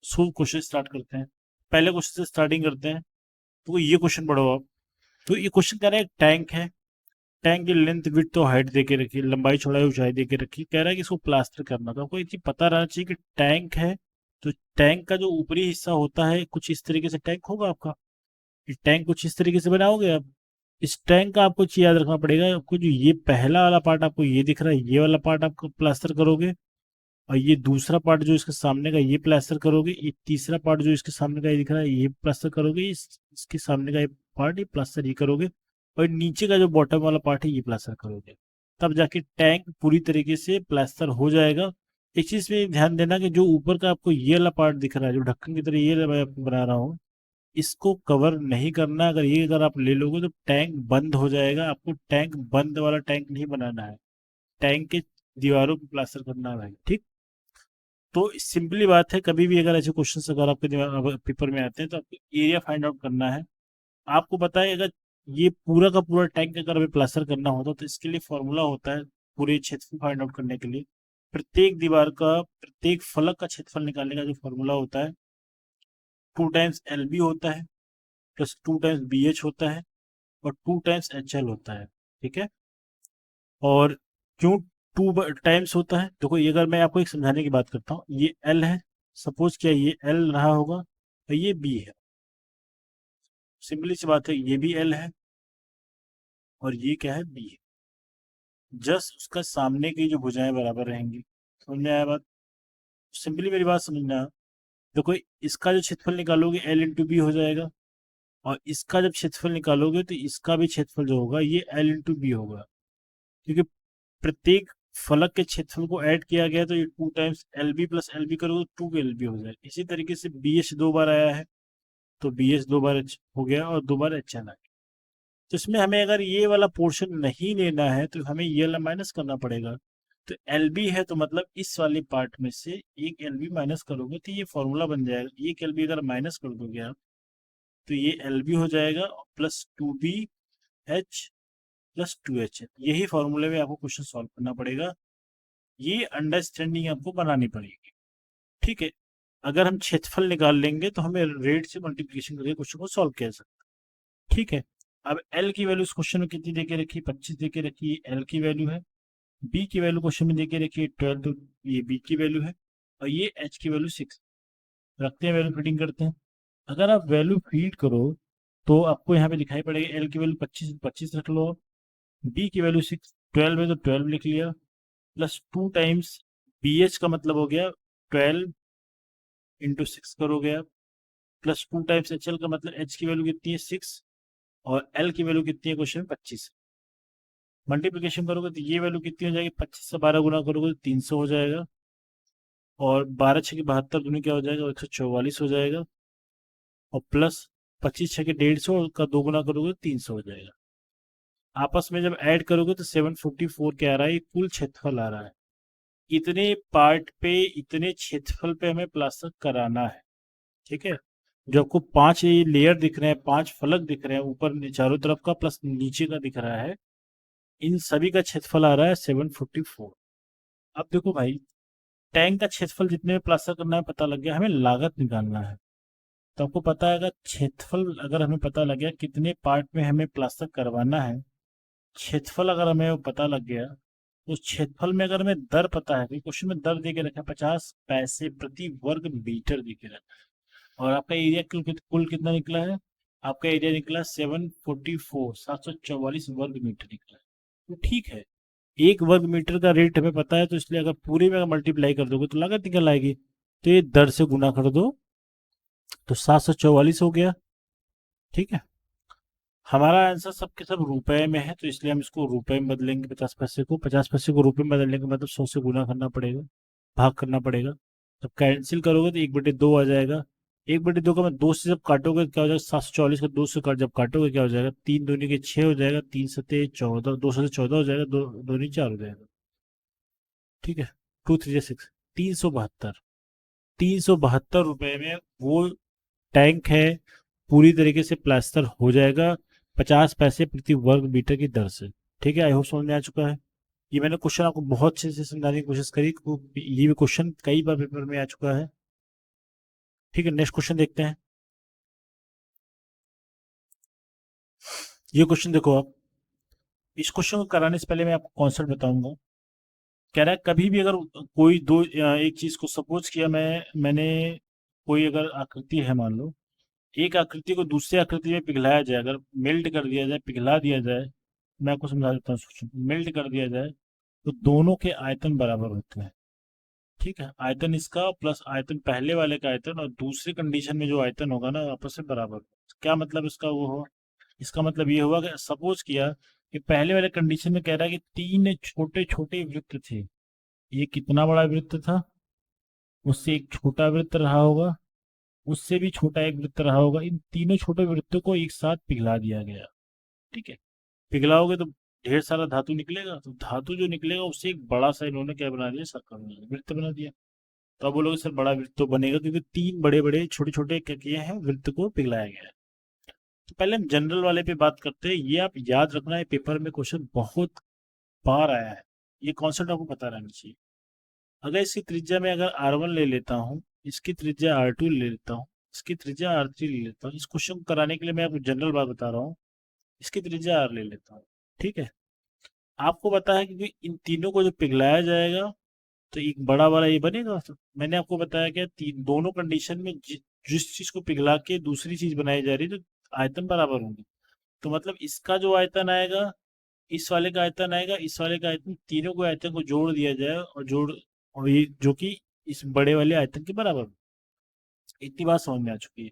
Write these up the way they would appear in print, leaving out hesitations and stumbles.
So question start करते हैं। पहले क्वेश्चन से स्टार्टिंग करते हैं। तो ये क्वेश्चन पढ़ो आप। तो ये क्वेश्चन कह रहा है एक टैंक है। टैंक की लेंथ विड्थ तो हाइट दे के रखी, लंबाई चौड़ाई ऊंचाई दे के रखी। कह रहा है कि इसको प्लास्टर करना। तो आपको ये चीज पता रहना चाहिए कि टैंक है तो टैंक का जो ऊपरी हिस्सा होता है कुछ इस तरीके से टैंक होगा आपका। ये टैंक कुछ इस तरीके से बनाओगे आप। इस टैंक का आपको चीज याद रखना पड़ेगा। आपको जो ये पहला वाला पार्ट आपको ये दिख रहा है, ये वाला पार्ट आपको प्लास्टर करोगे। और ये दूसरा पार्ट जो इसके सामने का ये प्लास्टर करोगे। ये तीसरा पार्ट जो इसके सामने का ये दिख रहा है ये प्लास्टर करोगे। इसके सामने का ये पार्ट ये प्लास्टर ये करोगे। और नीचे का जो बॉटम वाला पार्ट है ये प्लास्टर करोगे। तब जाके टैंक पूरी तरीके से प्लास्टर हो जाएगा। एक चीज में ध्यान देना कि जो ऊपर का आपको ये वाला पार्ट दिख रहा है जो ढक्कन की तरह ये मैं आपको बना रहा हूँ, इसको कवर नहीं करना। अगर आप ले लोगे तो टैंक बंद हो जाएगा। आपको टैंक बंद वाला टैंक नहीं बनाना है। टैंक के दीवारों पे प्लास्टर करना है भाई, ठीक। तो सिंपली बात है, कभी भी अगर ऐसे क्वेश्चन अगर आपके दिमाग पेपर में आते हैं तो आपको एरिया फाइंड आउट करना है। आपको पता है अगर ये पूरा का पूरा टैंक अगर हमें प्लास्टर करना होता तो इसके लिए फॉर्मूला होता है पूरे क्षेत्रफल फाइंड आउट करने के लिए। प्रत्येक दीवार का प्रत्येक फलक का क्षेत्रफल निकालने का जो फॉर्मूला होता है 2 टाइम्स एल बी होता है प्लस 2 टाइम्स बी एच होता है और 2 टाइम्स एच एल होता है, ठीक है। और क्यों 2 टाइम्स होता है, देखो ये अगर मैं आपको एक समझाने की बात करता हूँ, ये एल है। सपोज क्या ये एल रहा होगा और ये बी है। सिंपली सी बात है, ये भी एल है और ये क्या है बी है। जस्ट उसका सामने की जो भुजाएं बराबर रहेंगी। समझ में आया बात? सिंपली मेरी बात समझना। देखो इसका जो क्षेत्रफल निकालोगे एल इंटू बी हो जाएगा। और इसका जब क्षेत्रफल निकालोगे तो इसका भी क्षेत्रफल जो होगा ये एल इंटू बी होगा। क्योंकि प्रत्येक फलक के क्षेत्रफल को ऐड किया गया तो ये 2 times L B plus L B करोगे तो 2 एल बी हो जाएगा। इसी तरीके से बी एच 2 बार आया है तो बी एच 2 बार एच हो गया और 2 बार एच एन आ गया। तो इसमें हमें अगर ये वाला पोर्शन नहीं लेना है तो हमें ये वाला माइनस करना पड़ेगा। तो एल बी है तो मतलब इस वाले पार्ट में से एक एल बी माइनस करोगे तो ये फॉर्मूला बन जाएगा। एक एल बी अगर माइनस कर दोगे आप तो ये एल बी हो जाएगा plus 2 B H plus 2 H. यही फॉर्मूले में आपको क्वेश्चन सॉल्व करना पड़ेगा। ये अंडरस्टैंडिंग आपको बनानी पड़ेगी, ठीक है। अगर हम क्षेत्रफल निकाल लेंगे तो हमें रेट से मल्टीप्लिकेशन करके क्वेश्चन को सॉल्व किया जा सकता है, ठीक है। अब एल की वैल्यू इस क्वेश्चन में कितनी देके रखी, 25 देके रखी है, एल की वैल्यू है। बी की वैल्यू क्वेश्चन में देके रखी है 12, तो ये बी की वैल्यू है। और ये एच की वैल्यू 6। रखते हैं वैल्यू फिटिंग करते हैं। अगर आप वैल्यू फीड करो तो आपको यहाँ पे दिखाई पड़ेगा एल की वैल्यू 25 25 रख लो। बी की वैल्यू 6, 12 है तो 12 लिख लिया। प्लस 2 टाइम्स बी एच का मतलब हो गया 12 इंटू 6 करोगे आप। प्लस 2 टाइम्स एच एल का मतलब एच की वैल्यू कितनी है 6 और एल की वैल्यू कितनी है क्वेश्चन में 25। मल्टीप्लिकेशन करोगे तो ये वैल्यू कितनी हो जाएगी, 25 से 12 गुना करोगे तो 300 हो जाएगा। और 12 छः की 72 दूनी क्या हो जाएगा, 144 हो जाएगा। और प्लस 25 छः के 150 का 2 गुना करोगे तो 300 हो जाएगा। आपस में जब ऐड करोगे तो 744 क्या आ रहा है, ये कुल क्षेत्रफल आ रहा है। इतने पार्ट पे इतने क्षेत्रफल पे हमें प्लास्टर कराना है, ठीक है। जो आपको 5 ये लेयर दिख रहे हैं, 5 फलक दिख रहे हैं ऊपर चारों तरफ का प्लस नीचे का दिख रहा है, इन सभी का क्षेत्रफल आ रहा है 744। अब देखो भाई, टैंक का क्षेत्रफल जितने में प्लास्टर करना है पता लग गया, हमें लागत निकालना है। तो आपको पता है अगर क्षेत्रफल अगर हमें पता लग गया कितने पार्ट में हमें प्लास्टर करवाना है, क्षेत्रफल अगर हमें वो पता लग गया, उस क्षेत्रफल में अगर हमें दर पता है, क्वेश्चन में दर दे के रखा है 50 पैसे प्रति वर्ग मीटर दे के रखा है। और आपका एरिया कुल कितना निकला है, आपका एरिया निकला 744 वर्ग मीटर निकला है। तो ठीक है, 1 वर्ग मीटर का रेट हमें पता है तो इसलिए अगर पूरे में मल्टीप्लाई कर दोगे तो लागत निकल आएगी। तो ये दर से गुना कर दो तो 744 हो गया, ठीक है। हमारा आंसर सबके सब रुपए में है तो इसलिए हम इसको रुपए में बदलेंगे। 50 पैसे को रुपए में बदलने का मतलब 100 से गुना करना पड़ेगा, भाग करना पड़ेगा। जब कैंसिल करोगे तो 1/2 आ जाएगा। 1/2 का मैं 2 से जब काटोगे तो क्या हो जाएगा, 744 का 2 से काट जब काटोगे क्या हो जाएगा, 3 दूनी के 6 हो जाएगा, 3 सते 14, 2 से 14 हो जाएगा, 2 दूनी 4 हो जाएगा, ठीक है। 2 3 6 372। 372 रुपए में वो टैंक है पूरी तरीके से प्लास्टर हो जाएगा 50 पैसे प्रति वर्ग मीटर की दर से, ठीक है। आई होप समझ में आ चुका है। ये मैंने क्वेश्चन आपको बहुत अच्छे से समझाने की कोशिश करी, ये भी क्वेश्चन कई बार पेपर में आ चुका है। ठीक है, नेक्स्ट क्वेश्चन देखते हैं। ये क्वेश्चन देखो आप, इस क्वेश्चन को कराने से पहले मैं आपको कॉन्सेप्ट बताऊंगा। कह रहा है कभी भी अगर कोई दो एक चीज को सपोज किया, मैंने कोई अगर आकृति है मान लो, एक आकृति को दूसरी आकृति में पिघलाया जाए, अगर मेल्ट कर दिया जाए, पिघला दिया जाए, मैं आपको समझा देता हूँ क्वेश्चन। मेल्ट कर दिया जाए तो दोनों के आयतन बराबर होते हैं। ठीक है, आयतन इसका प्लस आयतन पहले वाले का आयतन और दूसरी कंडीशन में जो आयतन होगा ना आपस में बराबर। क्या मतलब इसका वो हो, इसका मतलब ये हुआ कि सपोज किया कि पहले वाले कंडीशन में कह रहा है कि तीन छोटे छोटे वृत्त थे। ये कितना बड़ा वृत्त था, उससे एक छोटा वृत्त रहा होगा, उससे भी छोटा एक वृत्त रहा होगा, इन तीनों छोटे वृत्तों को एक साथ पिघला दिया गया। ठीक है, पिघलाओगे तो ढेर सारा धातु निकलेगा, तो धातु जो निकलेगा उससे एक बड़ा सा इन्होंने क्या बना दिया, सर्कल बना दिया, वृत्त बना दिया। तो आप बोलोगे सर बड़ा वृत्त तो बनेगा क्योंकि तीन बड़े बड़े छोटे छोटे क्या किए हैं, वृत्त को पिघलाया गया है। तो पहले हम जनरल वाले पे बात करते हैं। ये आप याद रखना है, पेपर में क्वेश्चन बहुत बार आया है, ये कॉन्सेप्ट आपको पता रहना चाहिए। अगर इसकी त्रिज्या में अगर R1 ले लेता हूँ, इसकी त्रिज्या R2 ले लेता हूँ, इसकी त्रिज्या R3 ले लेता हूँ, इस क्वेश्चन को कराने के लिए मैं आपको जनरल बात बता रहा हूँ, इसकी त्रिज्या R ले लेता हूँ। ठीक है, आपको पता है कि इन तीनों को जो पिघलाया जाएगा तो एक बड़ा वाला ये बनेगा। तो मैंने आपको बताया कि दोनों कंडीशन में जिस चीज को पिघला के दूसरी चीज बनाई जा रही है तो आयतन बराबर होंगे। तो मतलब इसका जो आयतन आएगा, इस वाले का आयतन आएगा, इस वाले का आयतन, तीनों को आयतन को जोड़ दिया जाए और ये जो कि इस बड़े वाले आयतन के बराबर हो। इतनी बात समझ में आ चुकी है।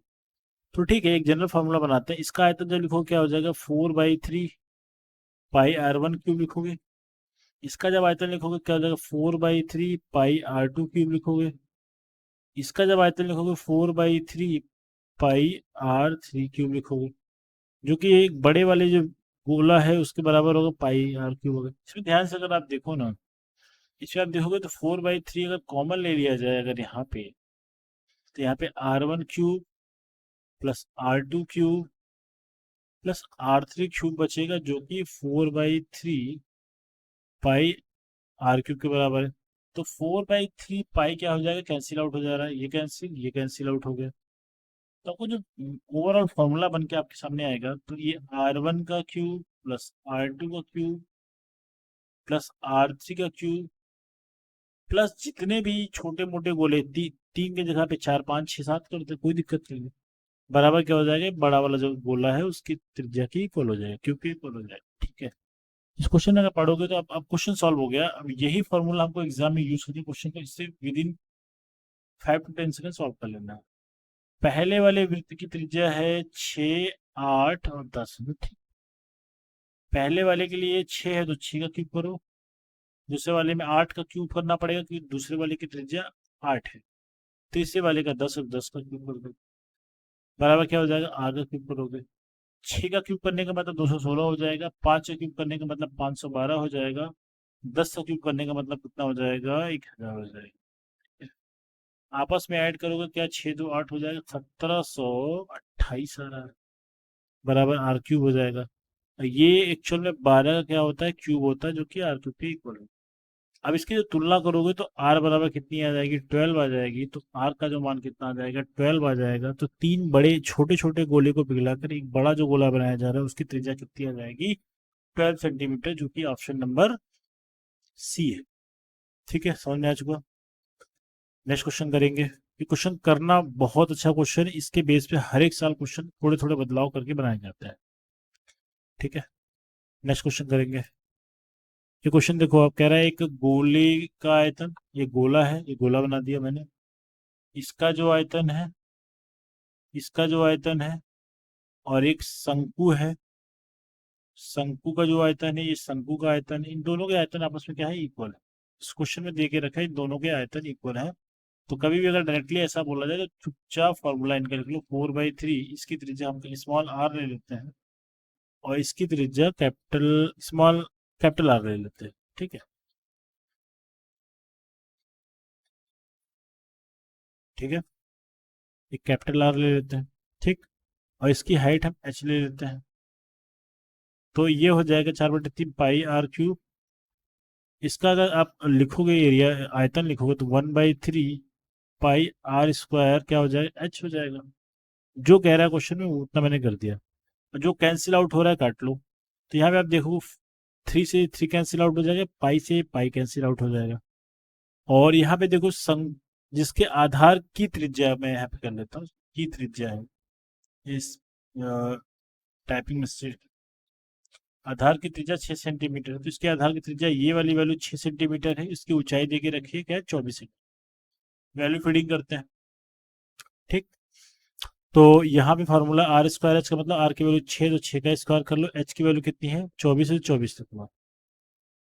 तो ठीक है, एक जनरल फार्मूला बनाते हैं। इसका आयतन जब लिखो क्या हो जाएगा, 4/3 पाई R1 क्यूब लिखोगे। इसका जब आयतन लिखोगे क्या हो जाएगा, 4/3 पाई R2 क्यूब लिखोगे। इसका जब आयतन लिखोगे 4/3 पाई R3 क्यूब लिखोगे, जो कि एक बड़े वाले जो गोला है उसके बराबर होगा, पाई R क्यूब होगा। इसमें ध्यान से अगर आप देखो ना, इसमें आप देखोगे तो 4/3 अगर कॉमन ले लिया जाए अगर यहाँ पे, तो यहाँ पे R1 cube plus R2 cube plus R3 cube बचेगा, जो कि 4/3 पाई R क्यूब के बराबर है। तो 4/3 पाई क्या हो जाएगा, कैंसिल आउट हो जा रहा है, ये कैंसिल आउट हो गया। तो आपको जो ओवरऑल फॉर्मूला बन के आपके सामने आएगा, तो ये R1 का क्यूब प्लस R2 का क्यूब प्लस R3 का क्यूब प्लस जितने भी छोटे मोटे गोले, तीन की जगह पे 4 5 6 7 कर दे, कोई दिक्कत नहीं है। बराबर क्या हो जाएगा, बड़ा वाला जो गोला है उसकी त्रिज्या की इक्वल हो जाएगा, क्यूब की इक्वल हो जाएगा। ठीक है, इस क्वेश्चन अगर पढ़ोगे तो अब क्वेश्चन सॉल्व हो गया। अब यही फॉर्मूला हमको एग्जाम में यूज करके क्वेश्चन को इससे with in 5 to 10 second solve कर लेना है। पहले वाले वृत्त की त्रिज्या है 6 8 और 10। पहले वाले के लिए 6 है तो 6 का क्यूब करो, दूसरे वाले में 8 का क्यूब करना पड़ेगा क्योंकि दूसरे वाले की त्रिज्या 8 है। तीसरे वाले का 10 और 10 का क्यूब कर दो, बराबर क्या हो जाएगा, 8 का क्यूब करोगे। 6 का क्यूब करने का मतलब 216 हो जाएगा, 5 का क्यूब करने का मतलब 512 हो जाएगा, 10 का क्यूब करने का मतलब कितना हो जाएगा, 1000 हो जाएगा। आपस में ऐड करोगे क्या, 6 2 8 हो जाएगा, 1728 आ रहा है, बराबर R क्यूब हो जाएगा। ये एक्चुअल में 12 का क्या होता है, क्यूब होता है, जो कि R क्यूब के इक्वल है। अब इसकी जो तुलना करोगे तो R बराबर कितनी आ जाएगी, 12 आ जाएगी। तो R का जो मान कितना आ जाएगा, 12 आ जाएगा। तो तीन बड़े छोटे छोटे गोले को पिघलाकर एक बड़ा जो गोला बनाया जा रहा है उसकी त्रिज्या कितनी आ जाएगी, 12 सेंटीमीटर, जो कि ऑप्शन नंबर सी है। ठीक है, समझ में आ चुका। नेक्स्ट क्वेश्चन करेंगे। ये क्वेश्चन करना बहुत अच्छा क्वेश्चन, इसके बेस पे हर एक साल क्वेश्चन थोड़े थोड़े बदलाव करके बनाया जाता है। ठीक है, नेक्स्ट क्वेश्चन करेंगे। ये क्वेश्चन देखो, आप कह रहा है एक गोले का आयतन, ये गोला है, ये गोला बना दिया मैंने, इसका जो आयतन है, इसका जो आयतन है, और एक शंकु है, शंकु का जो आयतन है, ये शंकु का आयतन है। इन दोनों के आयतन आपस में क्या है, इक्वल है। इस क्वेश्चन में दे के रखा है इन दोनों के आयतन इक्वल है। तो कभी भी अगर डायरेक्टली ऐसा बोला जाए तो चुपचाप फॉर्मूला इनका लिख लो, 4/3, इसकी त्रिज्या हम स्मॉल r ले लेते हैं और इसकी त्रिज्या कैपिटल R ले लेते हैं। ठीक है, ठीक है, एक कैपिटल R ले लेते हैं। ठीक, और इसकी हाइट हम h ले लेते हैं। तो ये हो जाएगा 4/3 पाई R क्यूब। इसका अगर आप लिखोगे एरिया, आयतन लिखोगे तो 1/3 पाई आर स्क्वायर क्या हो जाएगा, एच हो जाएगा। जो कह रहा है क्वेश्चन में वो उतना मैंने कर दिया। जो कैंसिल आउट हो रहा है काट लो। तो यहाँ पे आप देखो 3 से 3 कैंसिल आउट हो जाएगा, पाई से पाई कैंसिल आउट हो जाएगा। और यहाँ पे देखो संग जिसके आधार की त्रिज्या मैं यहाँ पे कर लेता हूँ, की त्रिज्या है इस टाइपिंग मिस्टेक। आधार की त्रिज्या 6 सेंटीमीटर है, तो इसके आधार की त्रिज्या ये वाली वैल्यू 6 सेंटीमीटर है, इसकी ऊंचाई देके रखिए क्या है 24 सेंटीमीटर। वैल्यू फीडिंग करते हैं। ठीक। तो यहाँ पे फार्मूला आर स्क्वायर एच का मतलब आर की वैल्यू 6, तो 6 का स्क्वायर कर लो, एच की वैल्यू कितनी है 24 है, 24 तक लो।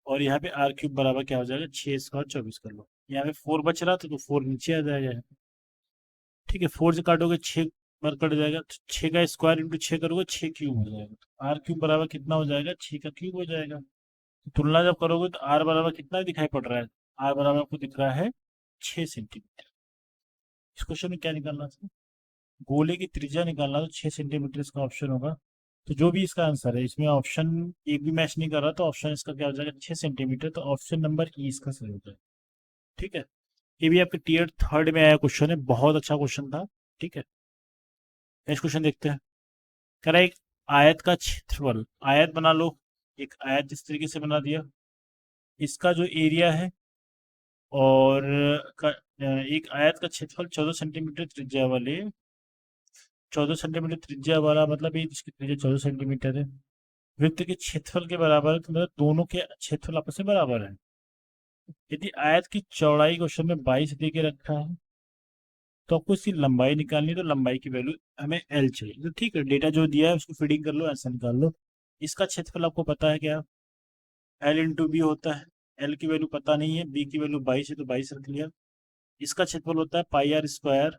और यहाँ पे आर क्यूब बराबर क्या हो जाएगा 6 स्क्वायर 24 कर लो। यहाँ पे 4 बच रहा था तो 4 नीचे आ जाएगा यहाँ पे। ठीक है, 4 से काटोगे 6 बार कट जाएगा, तो 6 का स्क्वायर इंटू 6 करोगे 6 क्यूब हो जाएगा। तो आर क्यूब बराबर कितना हो जाएगा 6 का क्यूब हो जाएगा। तो तुलना जब करोगे तो आर बराबर कितना दिखाई पड़ रहा है, आर बराबर आपको दिख रहा है 6 सेंटीमीटर। इस क्वेश्चन में क्या निकालना था, गोले की त्रिज्या निकालना, तो 6 सेंटीमीटर इसका ऑप्शन होगा। तो जो भी इसका आंसर है, इसमें ऑप्शन एक भी मैच नहीं कर रहा, तो ऑप्शन इसका क्या हो जाएगा 6 सेंटीमीटर, तो ऑप्शन नंबर ई इसका सही हो जाएगा। ठीक है, ये भी आपके टीयर थर्ड में आया क्वेश्चन है, बहुत अच्छा क्वेश्चन था। ठीक है, नेक्स्ट क्वेश्चन देखते हैं। कह रहा है एक आयत का क्षेत्रफल, आयत बना लो, एक आयत इस तरीके से बना दिया, इसका जो एरिया है और एक आयत का क्षेत्रफल 14 सेंटीमीटर त्रिज्या वाले, 14 सेंटीमीटर त्रिज्या वाला मतलब ये इसकी त्रिज्या 14 सेंटीमीटर है, वृत्त के क्षेत्रफल के बराबर है, तो मतलब दोनों के क्षेत्रफल आपस में बराबर है। यदि आयत की चौड़ाई क्वेश्चन में 22 दे के रखा है, तो आपको इसकी लंबाई निकालनी है, तो लंबाई की वैल्यू हमें एल चाहिए। तो ठीक है, डेटा जो दिया है उसको फीडिंग कर लो, ऐसा निकाल लो। इसका क्षेत्रफल आपको पता है क्या, एल इंटू बी होता है। एल की वैल्यू पता नहीं है, बी की वैल्यू 22 है तो 22 रख लिया। इसका क्षेत्रफल होता है पाई आर स्क्वायर,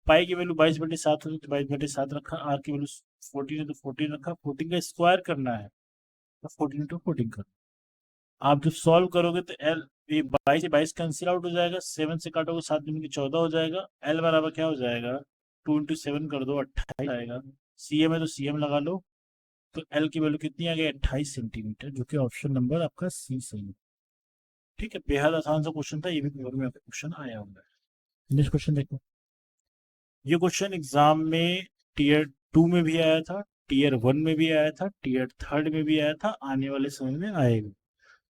पाई की वैल्यू 22/7 होती है तो 22/7 रखा, आर की वैल्यू 14 है तो 14 रखा। 14 का स्क्वायर करना है तो 14 इंटू 14 कर। आप जब सॉल्व करोगे तो एल, ये 22 से 22 कैंसिल आउट हो जाएगा, 7 से काटोगे 7 दूनी की 14 हो जाएगा। एल बराबर क्या हो जाएगा 2 इंटू 7 कर दो 28 आएगा। सी एम है तो सी एम लगा लो। तो एल की वैल्यू कितनी आ गई 28 सेंटीमीटर, जो कि ऑप्शन नंबर आपका सी सही है। ठीक है, बेहद आसान सा क्वेश्चन था, ये भी पेपर में आपका क्वेश्चन आया होगा। नेक्स्ट क्वेश्चन देखो। ये क्वेश्चन एग्जाम में टीयर 2 में भी आया था, टीयर 1 में भी आया था, टीयर थर्ड में भी आया था, आने वाले समय में आएगा।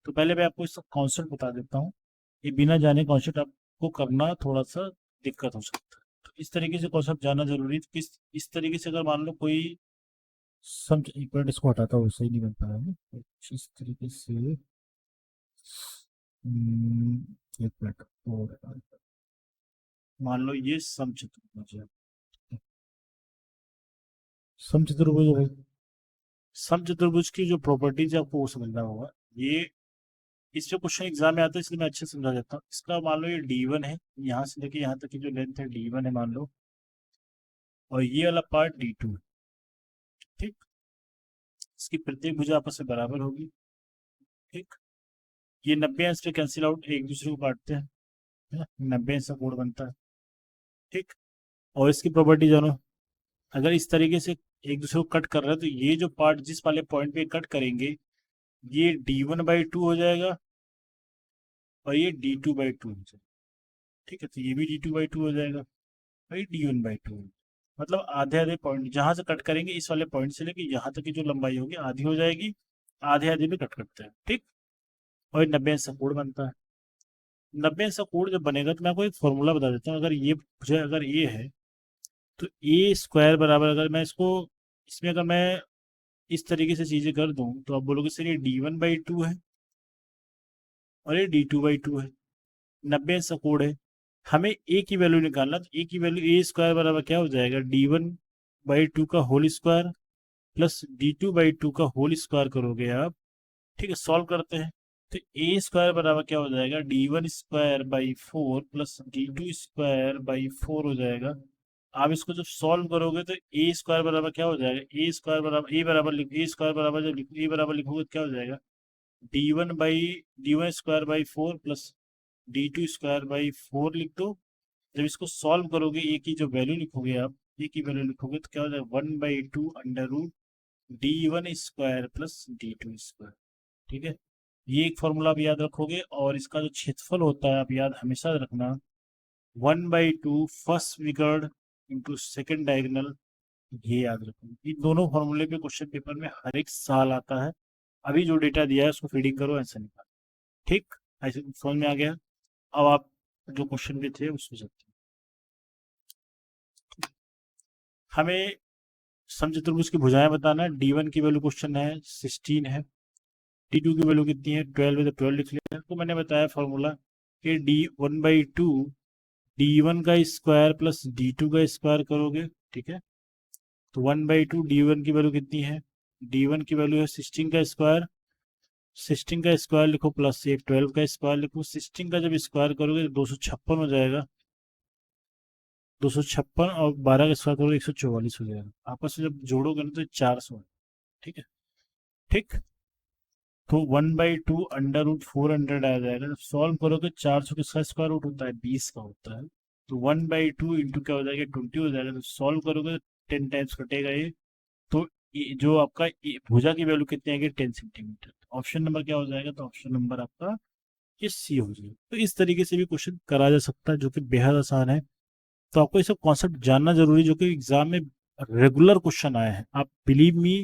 तो पहले मैं आपको इसका कॉन्सेप्ट बता देता हूँ, ये बिना जाने कॉन्सेप्ट आपको करना थोड़ा सा दिक्कत हो सकता है। तो इस तरीके से कॉन्सेप्ट जानना जरूरी है। किस इस तरीके से अगर मान लो कोई समझ, एक मिनट इसको हटाता हूँ, सही नहीं बन पा रहा है। इस तरीके से एक मिनट और, मान लो ये समचतुर्भुज है, समचतुर्भुज है भाई। समचतुर्भुज की जो प्रॉपर्टीज है आपको वो समझना होगा। ये इस पे क्वेश्चन एग्जाम में आता है, इसलिए मैं अच्छे से समझा देता हूँ। इसका मान लो ये D1 है, यहाँ से लेके यहाँ तक की जो लेंथ है D1 है मान लो, और ये वाला पार्ट D2 है। ठीक, इसकी प्रत्येक भुजा आपस में बराबर होगी। ठीक, ये 90 अंश पे कैंसिल आउट, एक दूसरे को काटते हैं, है ना, 90 अंश का कोण बनता है। ठीक, और इसकी प्रॉपर्टी जानो, अगर इस तरीके से एक दूसरे को कट कर रहे हैं तो ये जो पार्ट जिस वाले पॉइंट पे कट करेंगे ये D1/2 हो जाएगा और ये D2/2 हो जाएगा। ठीक है, तो ये भी D2/2 हो जाएगा, भाई D1/2। मतलब आधे आधे पॉइंट जहां से कट करेंगे इस वाले पॉइंट से लेके यहाँ तक की जो लंबाई होगी आधी हो जाएगी, आधे आधे में कट करते हैं। ठीक, और 90 अंश का कोण बनता है। 90 अंश का कोण जब बनेगा तो मैं आपको एक फॉर्मूला बता देता हूँ। अगर ये मुझे अगर ये है तो ए स्क्वायर बराबर, अगर मैं इसको इसमें अगर मैं इस तरीके से चीजें कर दूं तो आप बोलोगे सर ये D1/2 है और ये D2/2 है, 90 अंश का कोण है, हमें ए की वैल्यू निकालना। तो ए की वैल्यू ए स्क्वायर बराबर क्या हो जाएगा D1/2 का होल स्क्वायर प्लस D2/2 का होल स्क्वायर करोगे आप। ठीक है, सॉल्व करते हैं। तो ए स्क्वायर बराबर क्या हो जाएगा D1² by 4 plus D2² by 4 हो जाएगा। आप इसको जब सॉल्व करोगे तो ए स्क्वायर बराबर क्या हो जाएगा, ए स्क्वायर बराबर ए बराबर लिख, ए स्क्वायर बराबर जब ए बराबर लिखोगे तो क्या हो जाएगा D1/4 प्लस D2² बाई 4 लिख दो। जब इसको सॉल्व करोगे ए की जो वैल्यू लिखोगे आप, ए की वैल्यू लिखोगे तो क्या हो जाएगा 1/2 under root D1² plus D2²। ठीक है, ये एक फॉर्मूला आप याद रखोगे। और इसका जो क्षेत्रफल होता है आप याद हमेशा रखना, 1/2 first figure into second diagonal, ये याद रखो। इन दोनों फॉर्मूले पे क्वेश्चन पेपर में हर एक साल आता है। अभी जो डेटा दिया है उसको फीडिंग करो, आंसर निकालो। ठीक, ऐसे समझ में आ गया। अब आप जो क्वेश्चन पे थे उसमें चलते हैं। हमें समचतुर्भुज की भुजाएं बताना है। D1 की वैल्यू क्वेश्चन है 16 है, D2 की वैल्यू कितनी है 12 है, तो 12 लिख लिया। तो मैंने बताया फॉर्मूला कि D1/2 D1 का स्क्वायर प्लस D2 का स्क्वायर करोगे, ठीक है। तो 1/2 D1 की वैल्यू कितनी है, D1 की वैल्यू है 16 का स्क्वायर, 16 का स्क्वायर लिखो प्लस ये 12 का स्क्वायर लिखो। 16 का जब स्क्वायर करोगे तो 256 हो जाएगा, 256, और 12 का स्क्वायर करोगे 144 हो जाएगा। आपस में जब जोड़ोगे ना तो 400 है, ठीक है। ठीक, तो 1/2 √400 आ जाएगा। जब सॉल्व करोगे 400 किसका स्क्वायर रूट होता है, 20 का होता है। तो 1/2 इंटू क्या हो जाएगा, 20 हो जाएगा। तो सॉल्व करोगे तो 10 टाइम्स कटेगा ये। तो ये जो आपका भुजा की वैल्यू कितनी आएगी, 10 सेंटीमीटर। ऑप्शन नंबर क्या हो जाएगा, तो ऑप्शन नंबर आपका ये सी हो जाएगा। तो इस तरीके से भी क्वेश्चन करा जा सकता है, जो कि बेहद आसान है। तो आपको ये सब कॉन्सेप्ट जानना जरूरी है, जो कि एग्जाम में रेगुलर क्वेश्चन आए हैं। आप बिलीव मी,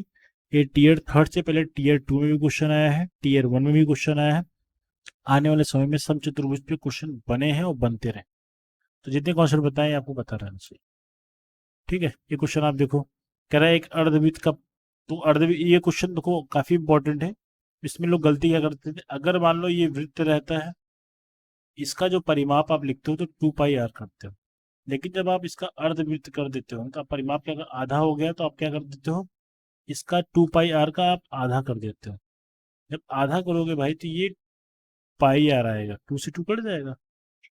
ये टीयर 3 से पहले टीयर 2 में भी क्वेश्चन आया है, टीयर 1 में भी क्वेश्चन आया है। आने वाले समय में सब चतुर्भुज पे क्वेश्चन बने हैं और बनते रहे। तो जितने कॉन्सेप्ट बताए आपको पता रहना चाहिए, ठीक है। ये क्वेश्चन आप देखो, कह रहा है एक अर्धवृत्त का, तो अर्धवृत्त, ये क्वेश्चन देखो काफी इंपॉर्टेंट है। इसमें लोग गलती क्या करते थे, अगर मान लो ये वृत्त रहता है, इसका जो परिमाप आप लिखते हो तो 2πr करते हो। लेकिन जब आप इसका अर्धवृत्त कर देते हो तो आप परिमाप क्या, अगर आधा हो गया तो आप क्या कर देते हो, इसका 2πr का आप आधा कर देते हो। जब आधा करोगे भाई तो ये πr आएगा, 2 से 2 कट जाएगा।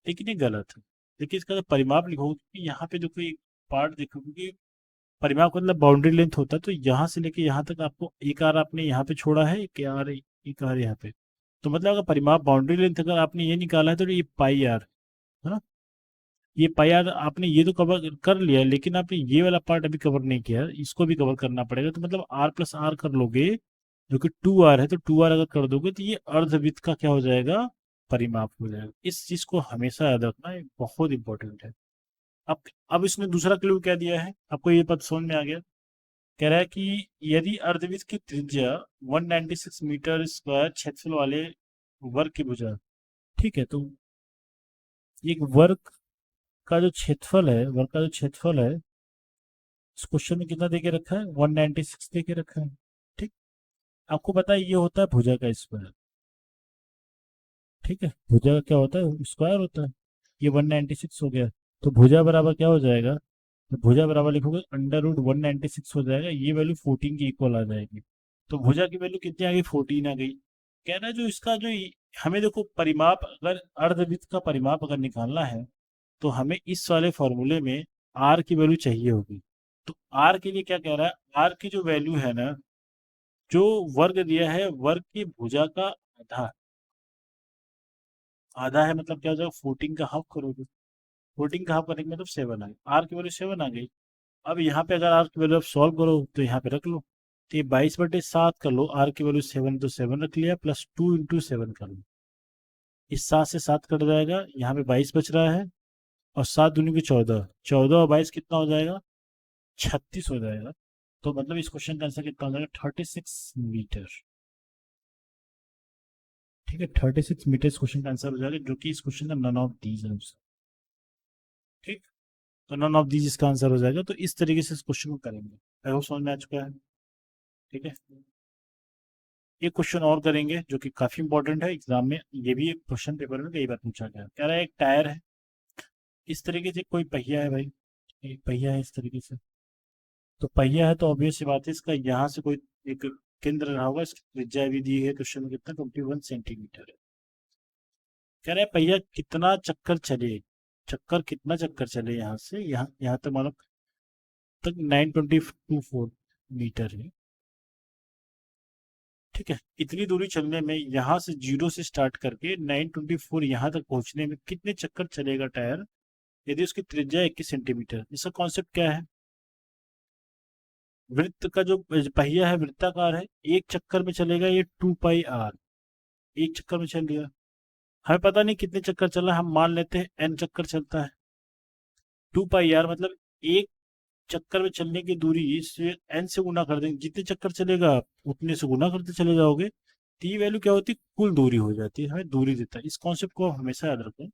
लेकिन ये गलत है। देखिए इसका जब परिमाप लिखोगे, क्योंकि यहाँ पे जो कोई पार्ट देखो, क्योंकि परिमाप का मतलब बाउंड्री लेंथ होता है। तो यहाँ से लेके यहाँ तक आपको एक आर आपने यहाँ पे छोड़ा है, एक आर यहाँ पे। तो मतलब अगर परिमाप बाउंड्री लेंथ अगर आपने ये निकाला है तो ये πr है ना। ये पाई आपने ये तो कवर कर लिया है, लेकिन आपने ये वाला पार्ट अभी कवर नहीं किया है, इसको भी कवर करना पड़ेगा। तो मतलब r+r कर लोगे, जो कि 2r है। तो 2r अगर कर दोगे तो ये अर्धवृत्त का क्या हो जाएगा, परिमाप हो जाएगा। इस चीज को हमेशा याद रखना, ये बहुत इंपॉर्टेंट है। अब अब इसने दूसरा क्लू क्या दिया है, आपको ये पद समझ में आ गया। कह रहा है कि यदि अर्धवृत्त की त्रिज्या 196 मीटर स्क्वायर क्षेत्रफल वाले वर्ग की भुजा, ठीक है। तो एक वर्ग का जो क्षेत्रफल है, वर्ग का जो क्षेत्रफल है, इस क्वेश्चन में कितना देके रखा है, 196 देके रखा है, ठीक। आपको पता है ये होता है भुजा का स्क्वायर, ठीक है। भुजा का क्या होता है, स्क्वायर होता है। ये 196 हो गया, तो भुजा बराबर क्या हो जाएगा, तो भुजा बराबर लिखोगे √196 हो जाएगा। ये वैल्यू 14 की इक्वल आ जाएगी। तो भुजा की वैल्यू कितनी आ गई, 14 आ गई। कह रहा है जो इसका जो हमें देखो परिमाप, अगर अर्धवृत्त का परिमाप अगर निकालना है तो हमें इस वाले फॉर्मूले में आर की वैल्यू चाहिए होगी। तो आर के लिए क्या कह रहा है, आर की जो वैल्यू है ना, जो वर्ग दिया है, वर्ग की भुजा का आधा, आधा है मतलब क्या हो जाएगा, 14 का हाफ करोगे। 14 का हाफ करने के मतलब 7 आ गई, आर की वैल्यू 7 आ गई। अब यहाँ पे अगर आर की वैल्यू आप सॉल्व करो तो यहाँ पे रख लो। तो ये 22/7 कर लो, आर की वैल्यू 7 तो 7 रख लिया, प्लस 2 × 7 कर लो। इस 7 से 7 कट जाएगा, यहाँ पे 22 बच रहा है, और 7 दूनी की 14, 14 और 22 कितना हो जाएगा, 36 हो जाएगा। तो मतलब इस क्वेश्चन का आंसर कितना हो जाएगा, 36 मीटर, ठीक है। 36 मीटर इस क्वेश्चन का आंसर हो जाएगा, जो कि इस क्वेश्चन का नन ऑफ दीज है, ठीक। तो नन ऑफ दीज इसका आंसर हो जाएगा। तो इस तरीके से इस क्वेश्चन को करेंगे। आई होप समझ में आ चुका है, ठीक है। एक क्वेश्चन और करेंगे जो कि काफी इंपॉर्टेंट है एग्जाम में, ये भी क्वेश्चन पेपर में कई बार पूछा गया। कह रहा है एक टायर है, इस तरीके से कोई पहिया है भाई, एक पहिया है इस तरीके से। तो पहिया है तो ऑब्वियस सी बात है, इसका यहाँ से कोई एक केंद्र रहा होगा। इसकी त्रिज्या भी दी है क्वेश्चन में, कितना 21 सेंटीमीटर है। कह रहा है पहिया कितना चक्कर चले, चक्कर कितना चक्कर चले यहाँ से यहाँ, यहाँ तक मानो तक 924 मीटर है, ठीक है। इतनी दूरी चलने में यहाँ से 0 से स्टार्ट करके 924 यहाँ तक पहुंचने में कितने चक्कर चलेगा टायर, यदि उसकी त्रिज्या 21 सेंटीमीटर। इसका कॉन्सेप्ट क्या है, वृत्त का जो पहिया है वृत्ताकार है, एक चक्कर में चलेगा ये 2πr, एक चक्कर में चल लिया। हमें पता नहीं कितने चक्कर चला, हम मान लेते हैं n चक्कर चलता है। 2 पाई आर मतलब एक चक्कर में चलने की दूरी इससे एन से गुना कर देंगे, जितने चक्कर चलेगा आप उतने से गुना करते चले जाओगे, टी वैल्यू क्या होती है, कुल दूरी हो जाती है, हमें दूरी देता है। इस कॉन्सेप्ट को हमेशा याद रखें।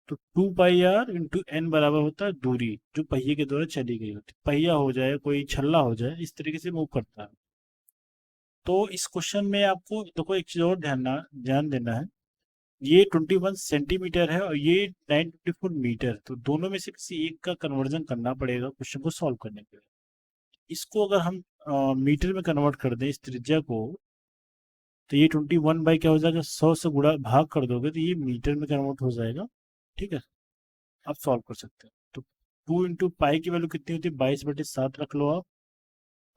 तो 2 पाई आर इंटू एन बराबर होता है दूरी जो पहिए के द्वारा चली गई होती है। पहिया हो जाए, कोई छल्ला हो जाए, इस तरीके से मूव करता है। तो इस क्वेश्चन में आपको देखो एक चीज और ध्यान देना है। ये 21 सेंटीमीटर है और ये 924 मीटर, तो दोनों में से किसी एक का कन्वर्जन करना पड़ेगा क्वेश्चन को सॉल्व करने के लिए। इसको अगर हम मीटर में कन्वर्ट कर दें इस त्रिज्या को, तो ये 21 बाई क्या हो जाएगा, 100 से गुणा भाग कर दोगे तो ये मीटर में कन्वर्ट हो जाएगा। ठीक है, आप सॉल्व कर सकते हैं। तो 2 इंटू पाई की वैल्यू कितनी होती है, 22/7 रख लो आप।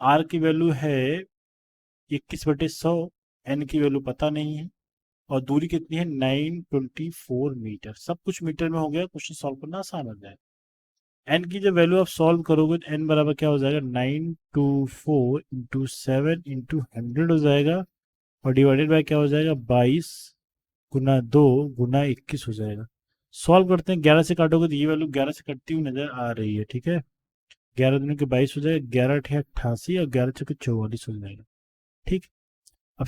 आर की वैल्यू है 21/100, एन की वैल्यू पता नहीं है, और दूरी कितनी है 924 मीटर। सब कुछ मीटर में हो गया, क्वेश्चन सॉल्व करना आसान हो जाएगा। एन की जब वैल्यू आप सॉल्व करोगे तो एन बराबर क्या हो जाएगा, 924 इंटू 7 इंटू 100 हो जाएगा, और डिवाइडेड बाय क्या हो जाएगा, 22 गुना 2 गुना 21 हो जाएगा। सॉल्व करते हैं, 11 से काटोगे तो ये वैल्यू 11 से कटती हुई नजर आ रही है। ठीक है, 11 दूनी के 22 हो जाएगा, 11 अठे 88 और 11 चौके 44 हो जाएगा। ठीक, अब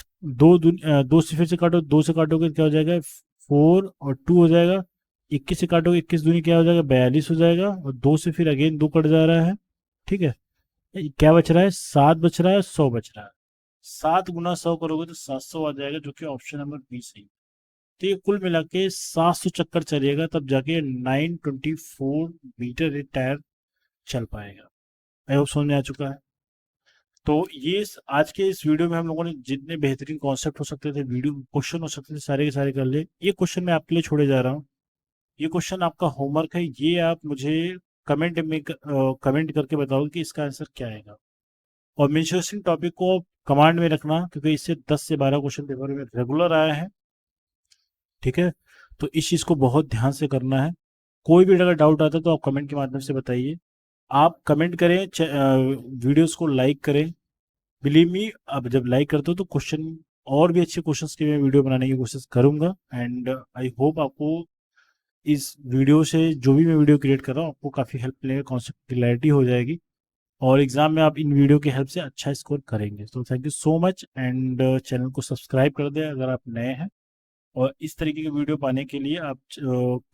दो से फिर से काटो, 2 से काटोगे तो क्या हो जाएगा, 4 और 2 हो जाएगा। 21 से काटोगे, 21 दूनी क्या हो जाएगा, 42 हो जाएगा, और 2 से फिर अगेन 2 कट जा रहा है। ठीक है, क्या बच रहा है, 7 बच रहा है, 100 बच रहा है। 7 गुना 100 करोगे तो 700 आ जाएगा, जो कि ऑप्शन नंबर बी सही है। तो ये कुल मिला के 700 चक्कर चलेगा, तब जाके 924 मीटर ये टायर चल पाएगा। आई होप समझ में आ चुका है। तो ये आज के इस वीडियो में हम लोगों ने जितने बेहतरीन कॉन्सेप्ट हो सकते थे, वीडियो क्वेश्चन हो सकते थे, सारे के सारे कर लिए। ये क्वेश्चन मैं आपके लिए छोड़े जा रहा हूँ। ये क्वेश्चन आपका होमवर्क है, ये आप मुझे कमेंट करके बताओ कि इसका आंसर क्या आएगा। और मेंशनिंग टॉपिक को कमांड में रखना, क्योंकि इससे 10 से 12 क्वेश्चन पेपर में रेगुलर आया है। ठीक है, तो इस चीज़ को बहुत ध्यान से करना है। कोई भी अगर डाउट आता है तो आप कमेंट के माध्यम से बताइए। आप कमेंट करें, वीडियोस को लाइक करें। बिलीव मी, अब जब लाइक करते हो तो क्वेश्चन और भी अच्छे क्वेश्चंस की मैं वीडियो बनाने की कोशिश करूंगा। एंड आई होप आपको इस वीडियो से, जो भी मैं वीडियो क्रिएट कर रहा हूँ, आपको काफ़ी हेल्प मिलेगा, कॉन्सेप्ट क्लैरिटी हो जाएगी, और एग्जाम में आप इन वीडियो की हेल्प से अच्छा स्कोर करेंगे। तो thank you so much, and channel को सब्सक्राइब कर दें अगर आप नए हैं। और इस तरीके की वीडियो पाने के लिए आप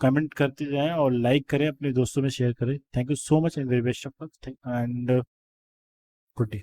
कमेंट करते जाएं और लाइक करें, अपने दोस्तों में शेयर करें। Thank you so much and very best of luck, and good day.